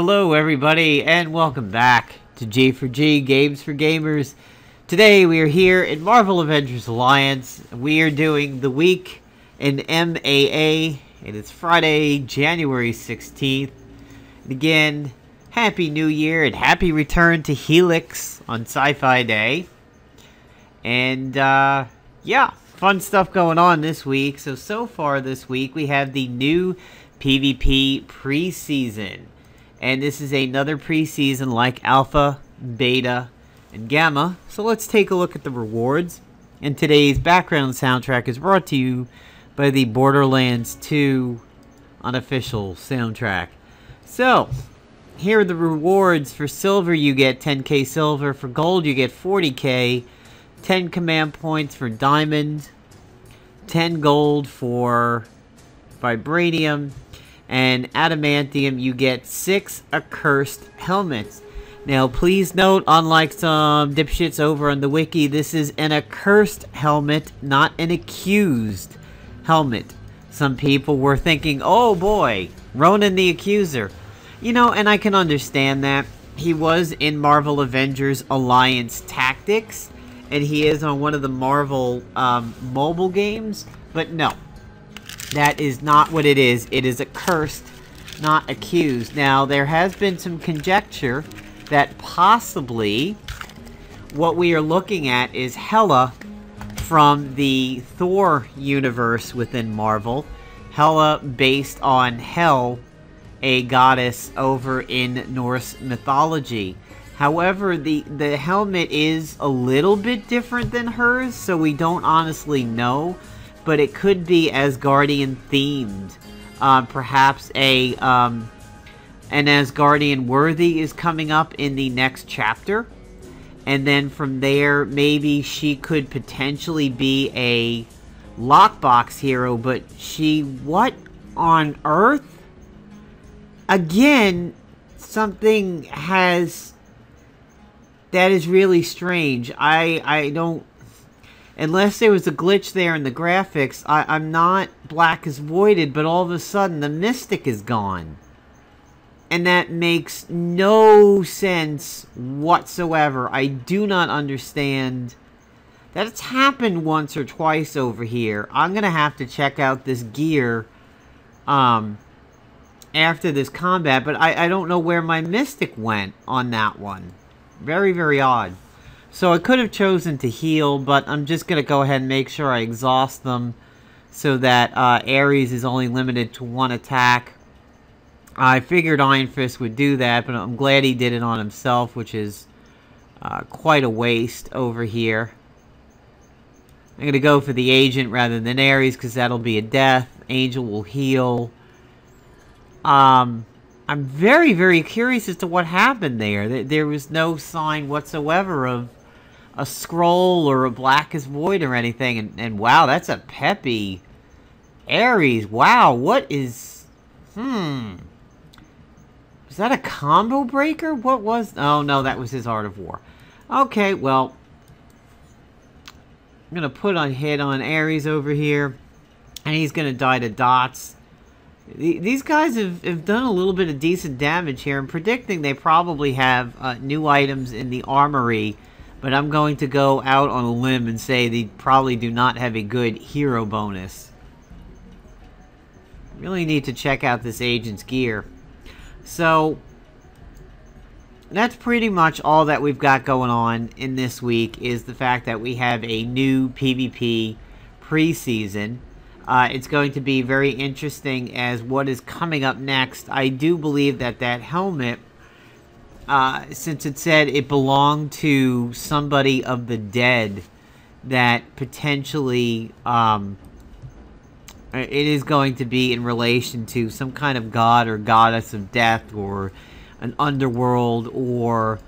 Hello everybody and welcome back to G4G Games for Gamers. Today we are here in Marvel Avengers Alliance. We are doing the week in MAA and it's Friday, January 16th. And again, Happy New Year and happy return to Helix on Sci-Fi Day. And yeah, fun stuff going on this week. So far this week we have the new PvP Preseason. And this is another preseason like Alpha, Beta, and Gamma. So let's take a look at the rewards. And today's background soundtrack is brought to you by the Borderlands 2 unofficial soundtrack. So, here are the rewards. For silver you get 10k silver. For gold you get 40k. 10 command points for diamond. 10 gold for vibranium. And adamantium, you get 6 accursed helmets. Now, please note, unlike some dipshits over on the wiki, this is an accursed helmet, not an accused helmet. Some people were thinking, oh boy, Ronan the Accuser. You know, and I can understand that. He was in Marvel Avengers Alliance Tactics, and he is on one of the Marvel mobile games, but no. That is not what it is. It is accursed, not accused. Now, there has been some conjecture that possibly what we are looking at is Hela from the Thor universe within Marvel. Hela based on Hel, a goddess over in Norse mythology. However, the helmet is a little bit different than hers, so we don't honestly know. But it could be Asgardian themed. Perhaps an Asgardian worthy is coming up in the next chapter. And then from there, maybe she could potentially be a lockbox hero. But what on earth? Again, something that is really strange. I don't... Unless there was a glitch there in the graphics, I'm not black as voided, but all of a sudden the mystic is gone. And that makes no sense whatsoever. I do not understand that. It's happened once or twice over here. I'm going to have to check out this gear after this combat, but I don't know where my mystic went on that one. Very, very odd. So I could have chosen to heal, but I'm just going to go ahead and make sure I exhaust them so that Ares is only limited to 1 attack. I figured Iron Fist would do that, but I'm glad he did it on himself, which is quite a waste over here. I'm going to go for the Agent rather than Ares because that'll be a death. Angel will heal. I'm very, very curious as to what happened there. There was no sign whatsoever of a scroll or a black as void or anything, and wow, that's a peppy Ares. Wow, what is... Was that a combo breaker? What was... Oh, no, that was his Art of War. Okay, well, I'm going to put on hit on Ares over here, and he's going to die to dots. These guys have done a little bit of decent damage here. I'm predicting they probably have new items in the armory, but I'm going to go out on a limb and say they probably do not have a good hero bonus. Really need to check out this agent's gear. So, that's pretty much all that we've got going on in this week, is the fact that we have a new PvP preseason. It's going to be very interesting as what is coming up next. I do believe that helmet, since it said it belonged to somebody of the dead, that potentially it is going to be in relation to some kind of god or goddess of death, or an underworld, or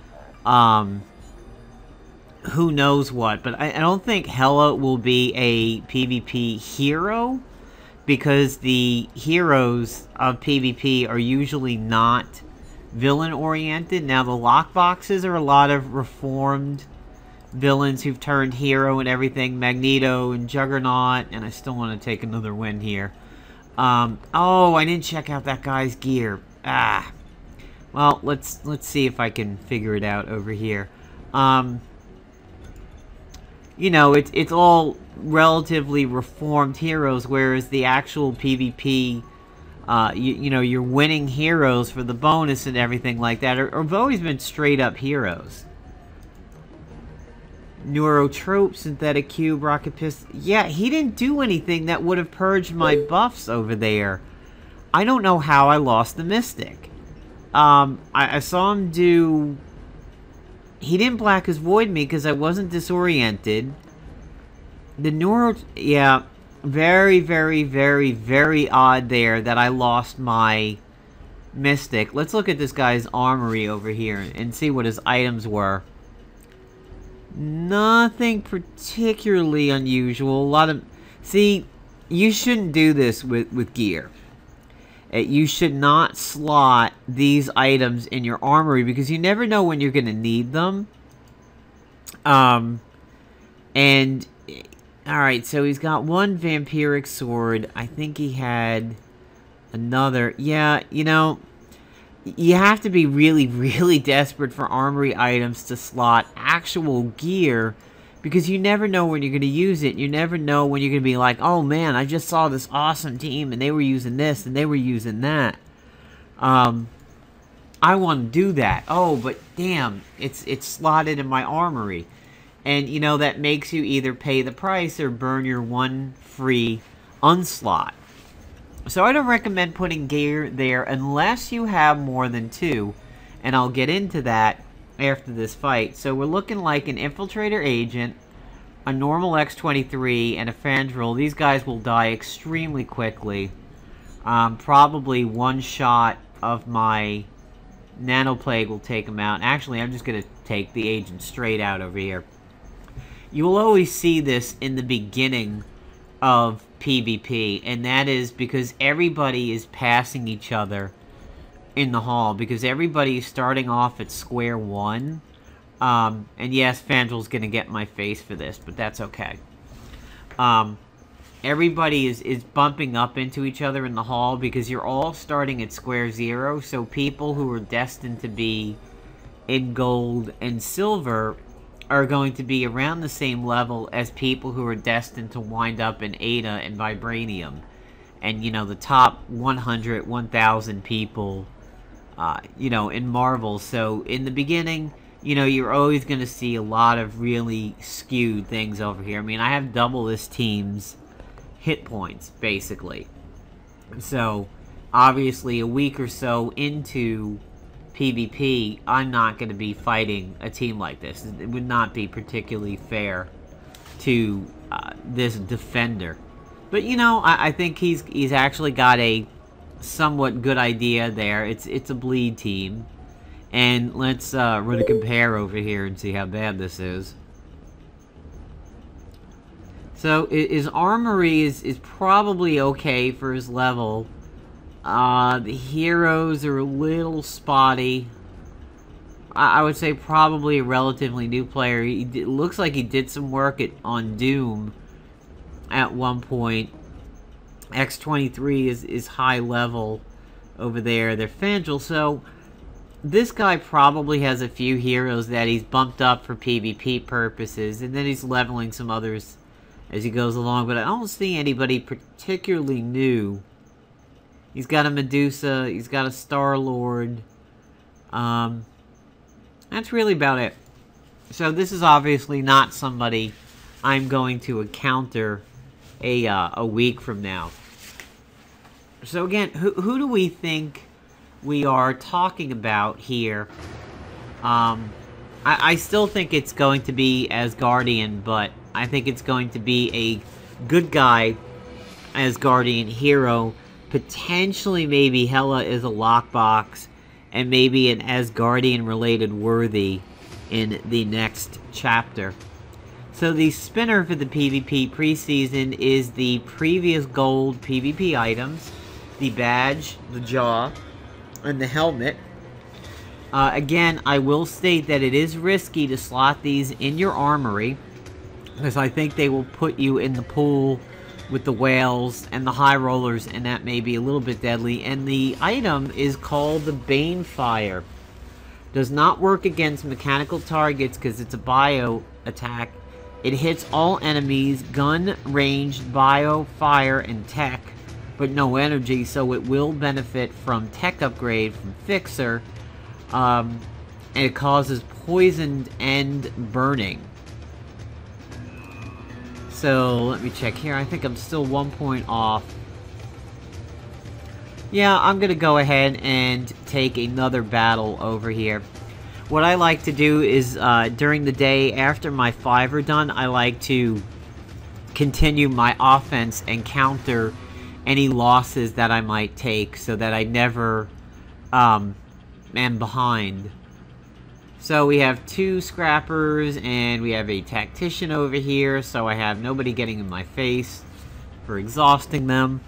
who knows what. But I don't think Hela will be a PvP hero, because the heroes of PvP are usually not villain-oriented. Now, the lockboxes are a lot of reformed villains who've turned hero and everything. Magneto and Juggernaut, and I still want to take another win here. Oh, I didn't check out that guy's gear. Well, let's see if I can figure it out over here. You know, it's all relatively reformed heroes, whereas the actual PvP, you know, your winning heroes for the bonus and everything like that have always been straight up heroes. Neurotrope, Synthetic Cube, Rocket Pistol. Yeah, he didn't do anything that would have purged my buffs over there. I don't know how I lost the Mystic. I saw him do... He didn't Black as Void me because I wasn't disoriented. The Neuro... Yeah, very, very, very, very odd there that I lost my Mystic. Let's look at this guy's armory over here and see what his items were. Nothing particularly unusual. A lot of... See, you shouldn't do this with gear. You should not slot these items in your armory because you never know when you're going to need them. And... Alright, so he's got one vampiric sword. I think he had another. Yeah, you know... You have to be really, really desperate for armory items to slot actual gear because you never know when you're going to use it. You never know when you're going to be like, oh man, I just saw this awesome team and they were using this and they were using that. I want to do that. Oh, but damn, it's slotted in my armory. And, you know, that makes you either pay the price or burn your one free unslot. So I don't recommend putting gear there unless you have more than two. And I'll get into that after this fight. So we're looking like an Infiltrator Agent, a normal X-23, and a Fandral. These guys will die extremely quickly. Probably one shot of my Nanoplague will take them out. Actually, I'm just going to take the Agent straight out over here. You will always see this in the beginning of PvP, and that is because everybody is passing each other in the hall, because everybody is starting off at square one. And yes, Fandral's gonna get my face for this, but that's okay. Everybody is bumping up into each other in the hall because you're all starting at square zero, so people who are destined to be in gold and silver are going to be around the same level as people who are destined to wind up in Ada and Vibranium. And, you know, the top 100, 1,000 people, you know, in Marvel. So, in the beginning, you know, you're always going to see a lot of really skewed things over here. I mean, I have double this team's hit points, basically. So, obviously, a week or so into PvP, I'm not going to be fighting a team like this. It would not be particularly fair to this defender. But, you know, I think he's actually got a somewhat good idea there. It's a bleed team. And let's run a compare over here and see how bad this is. So, his armory is probably okay for his level. The heroes are a little spotty. I would say probably a relatively new player. It looks like he did some work on Doom at one point. X-23 is high level over there. They're Fandral, so this guy probably has a few heroes that he's bumped up for PvP purposes, and then he's leveling some others as he goes along, but I don't see anybody particularly new. He's got a Medusa, he's got a Star-Lord. That's really about it. So this is obviously not somebody I'm going to encounter a week from now. So again, who do we think we are talking about here? I still think it's going to be Asgardian, but I think it's going to be a good guy Asgardian hero. Potentially, maybe Hela is a lockbox, and maybe an Asgardian-related worthy in the next chapter. So the spinner for the PvP Preseason is the previous gold PvP items, the badge, the jaw, and the helmet. Again, I will state that it is risky to slot these in your armory, because I think they will put you in the pool with the whales and the high rollers, and that may be a little bit deadly. And the item is called the Bane Fire. Does not work against mechanical targets because it's a bio attack. It hits all enemies, gun, ranged, bio, fire, and tech, but no energy, so it will benefit from tech upgrade from Fixer. And it causes poisoned and burning. So, let me check here. I think I'm still 1 point off. Yeah, I'm going to go ahead and take another battle over here. What I like to do is, during the day, after my 5 are done, I like to continue my offense and counter any losses that I might take so that I never am behind. So we have 2 scrappers and we have a tactician over here, so I have nobody getting in my face for exhausting them.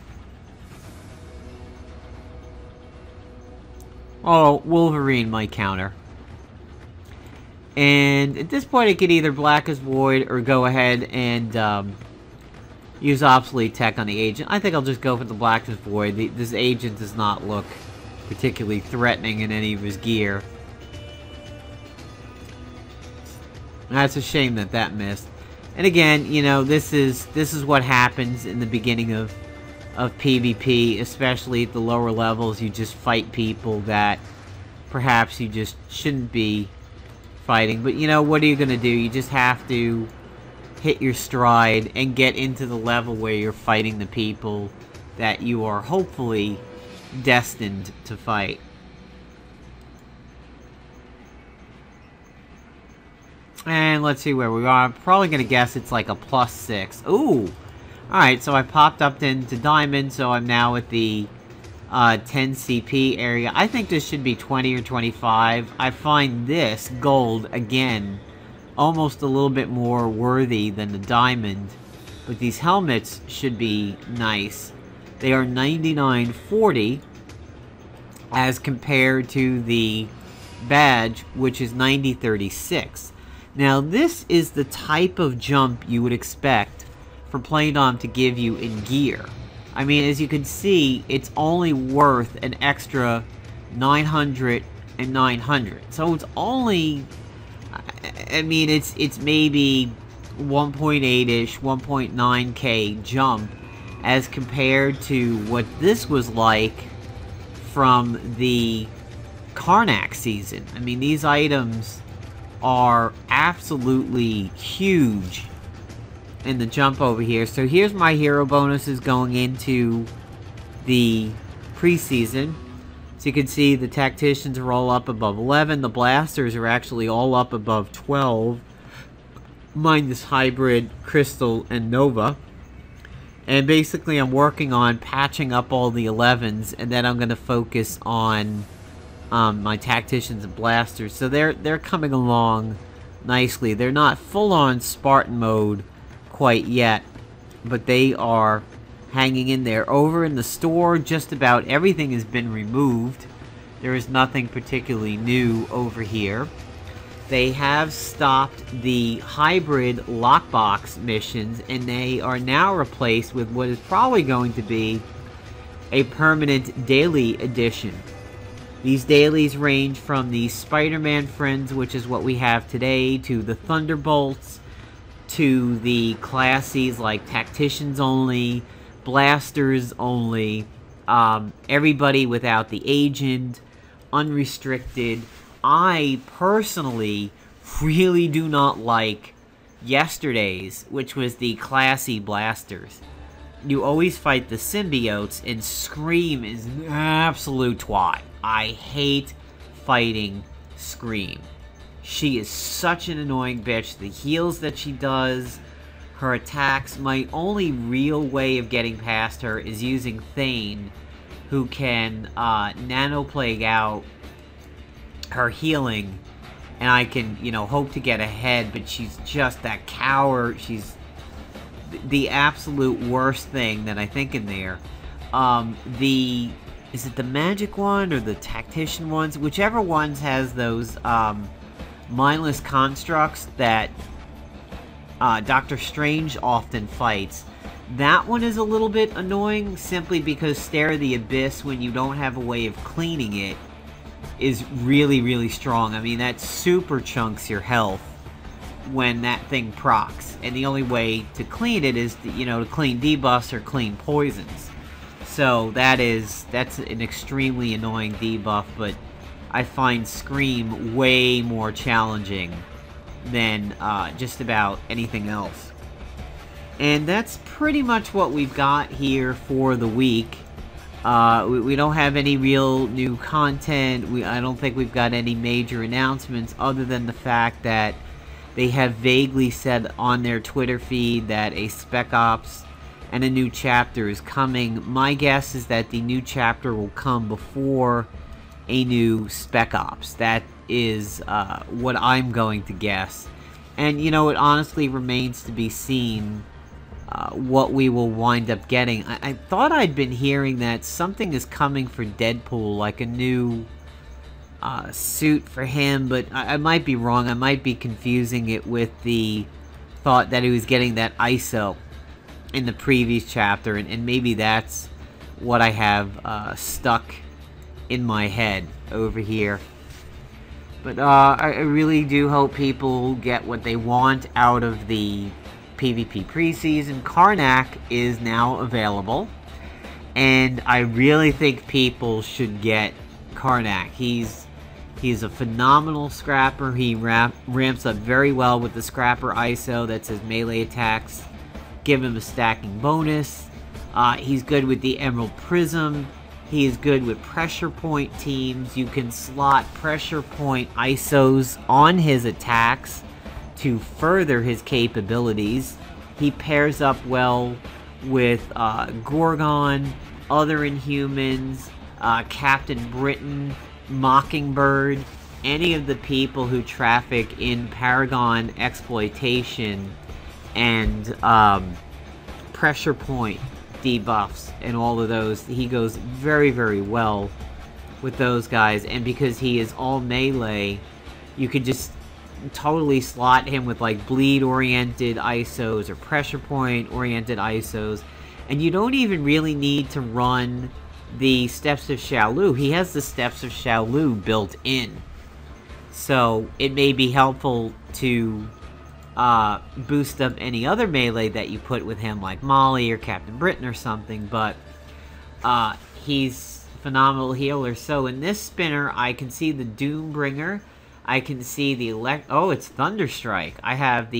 Oh, Wolverine might counter. And at this point I could either Black as Void or go ahead and use obsolete tech on the agent. I think I'll just go for the Black as Void. This agent does not look particularly threatening in any of his gear. That's a shame that that missed. And again, you know, this is what happens in the beginning of PvP, especially at the lower levels. You just fight people that perhaps you just shouldn't be fighting. But you know, what are you going to do? You just have to hit your stride and get into the level where you're fighting the people that you are hopefully destined to fight. And let's see where we are. I'm probably going to guess it's like a +6. Ooh! Alright, so I popped up into Diamond, so I'm now at the 10 CP area. I think this should be 20 or 25. I find this, gold, again, almost a little bit more worthy than the Diamond. But these helmets should be nice. They are 99.40 as compared to the badge, which is 90.36. Now, this is the type of jump you would expect for Playdom to give you in gear. I mean, as you can see, it's only worth an extra 900 and 900. So it's only, I mean, it's maybe 1.8-ish, 1.9k jump as compared to what this was like from the Carnac season. I mean, these items are absolutely huge in the jump over here. So here's my hero bonuses going into the preseason. So you can see the tacticians are all up above 11. The blasters are actually all up above 12. Minus hybrid, crystal, and nova. And basically I'm working on patching up all the 11s, and then I'm going to focus on my tacticians and blasters. So they're coming along nicely. They're not full-on Spartan mode quite yet, but they are hanging in there. Over in the store, just about everything has been removed. There is nothing particularly new over here. They have stopped the hybrid lockbox missions, and they are now replaced with what is probably going to be a permanent daily edition. These dailies range from the Spider-Man friends, which is what we have today, to the Thunderbolts, to the classies like Tacticians Only, Blasters Only, everybody without the Agent, Unrestricted. I personally really do not like yesterday's, which was the classy Blasters. You always fight the symbiotes, and Scream is an absolute twat. I hate fighting Scream. She is such an annoying bitch. The heals that she does, her attacks, my only real way of getting past her is using Thane, who can nanoplague out her healing, and I can, you know, hope to get ahead, but she's just that coward. She's the absolute worst thing that I think in there. Is it the magic one or the tactician ones? Whichever ones has those mindless constructs that Doctor Strange often fights. That one is a little bit annoying simply because Stare of the Abyss, when you don't have a way of cleaning it, is really, really strong. I mean, that super chunks your health when that thing procs. And the only way to clean it is, to, to clean debuffs or clean poisons. So that's an extremely annoying debuff, but I find Scream way more challenging than just about anything else. And that's pretty much what we've got here for the week. We don't have any real new content. I don't think we've got any major announcements other than the fact that they have vaguely said on their Twitter feed that a Spec Ops and a new chapter is coming. My guess is that the new chapter will come before a new Spec Ops. That is what I'm going to guess. And, it honestly remains to be seen what we will wind up getting. I thought I'd been hearing that something is coming for Deadpool, like a new suit for him, but I might be wrong. I might be confusing it with the thought that he was getting that ISO in the previous chapter, and maybe that's what I have stuck in my head over here. But I really do hope people get what they want out of the PvP Preseason. Carnac is now available, and I really think people should get Carnac. He's a phenomenal scrapper. He ramps up very well with the scrapper ISO. That's his melee attacks. Give him a stacking bonus. He's good with the Emerald Prism. He is good with pressure point teams. You can slot pressure point ISOs on his attacks to further his capabilities. He pairs up well with Gorgon, other Inhumans, Captain Britain, Mockingbird, any of the people who traffic in Paragon exploitation and pressure point debuffs and all of those. He goes very, very well with those guys, and because he is all melee, you could just totally slot him with like bleed oriented ISOs or pressure point oriented ISOs, and you don't even really need to run the Steps of Shaolu. He has the Steps of Shaolu built in, so it may be helpful to boost up any other melee that you put with him, like Molly or Captain Britain or something, but he's a phenomenal healer. So in this spinner, I can see the Doombringer, I can see the oh, it's Thunderstrike. I have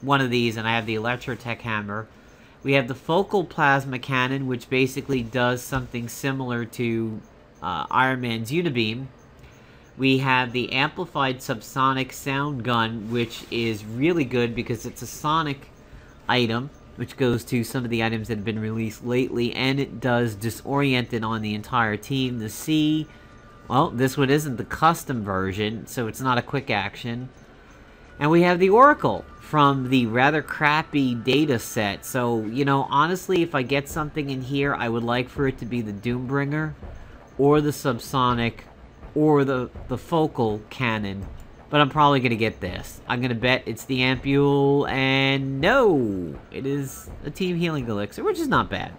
one of these, and I have the Electrotech Hammer. We have the Focal Plasma Cannon, which basically does something similar to Iron Man's Unibeam. We have the Amplified Subsonic Sound Gun, which is really good because it's a sonic item, which goes to some of the items that have been released lately, and it does Disoriented on the entire team. The C, well, this one isn't the custom version, so it's not a quick action. And we have the Oracle from the rather crappy data set. So, honestly, if I get something in here, I would like for it to be the Doombringer, or the Subsonic, or the Focal Cannon. But I'm probably going to get this. I'm going to bet it's the Ampule, and no! It is a Team Healing Elixir, which is not bad.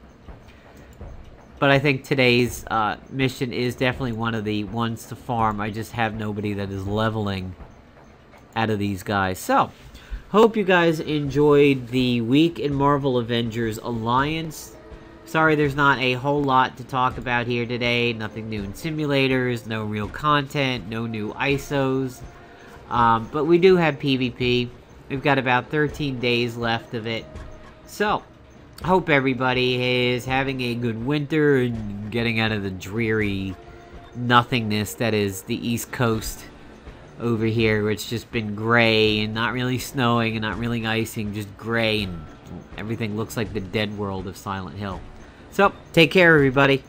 But I think today's mission is definitely one of the ones to farm. I just have nobody that is leveling out of these guys. So, hope you guys enjoyed the week in Marvel Avengers Alliance. Sorry there's not a whole lot to talk about here today. Nothing new in simulators, no real content, no new ISOs. But we do have PvP. We've got about 13 days left of it. So, hope everybody is having a good winter and getting out of the dreary nothingness that is the East Coast over here, where it's just been gray and not really snowing and not really icing, just gray, and everything looks like the dead world of Silent Hill. So, take care, everybody.